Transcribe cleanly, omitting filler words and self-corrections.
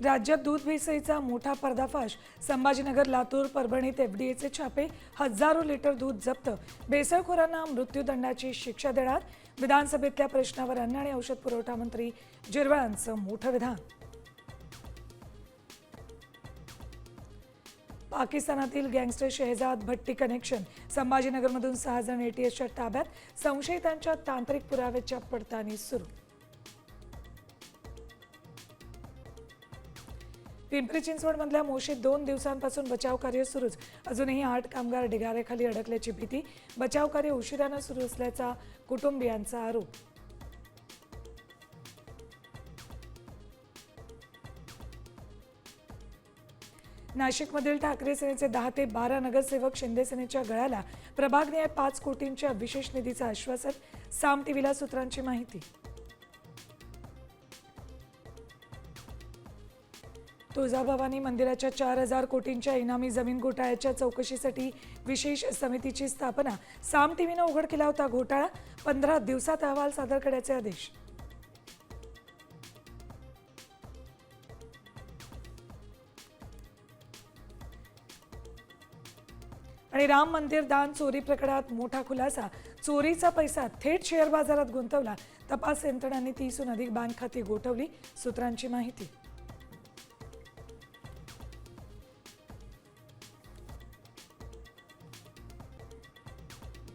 राज्यात दूध भेसळीचा मोठा पर्दाफाश। संभाजीनगर, लातूर, परभणीत एफडीएचे छापे। हजारो लिटर दूध जप्त। भेसळखोरांना मृत्यूदंडाची शिक्षा देणार। विधानसभेतल्या प्रश्नावर अन्न आणि औषध पुरवठा मंत्री जिरवाळांचं मोठं विधान। पाकिस्तानातील गँगस्टर शहजाद भट्टी कनेक्शन। संभाजीनगरमधून 6 जण एटीएसच्या ताब्यात। संशयितांच्या तांत्रिक पुराव्याच्या पडताळणी सुरू। पिंपरी चिंचवडमधल्या मोशीत 2 दिवसांपासून बचाव कार्य सुरूच। अजूनही 8 कामगार ढिगाऱ्याखाली अडकल्याची भीती। बचाव कार्य उशिराने सुरू असल्याचा कुटुंबियांचा आरोप। नाशिकमधील ठाकरे सेनेचे 10 ते 12 नगरसेवक शिंदे सेनेच्या गळाला। प्रभागनिहाय 5 कोटींच्या विशेष निधीचं आश्वासन। साम टीव्हीला सूत्रांची माहिती। तुळजाभवानी मंदिराच्या 4000 कोटींच्या इनामी जमीन घोटाळ्याच्या चौकशीसाठी विशेष समितीची स्थापना। साम टीव्हीनं उघड केला होता घोटाळा। 15 दिवसात अहवाल सादर करण्याचे आदेश। आणि राम मंदिर दान चोरी प्रकरणात मोठा खुलासा। चोरीचा पैसा थेट शेअर बाजारात गुंतवला। तपास यंत्रणांनी 30हून अधिक बँक खाती गोठवली। सूत्रांची माहिती।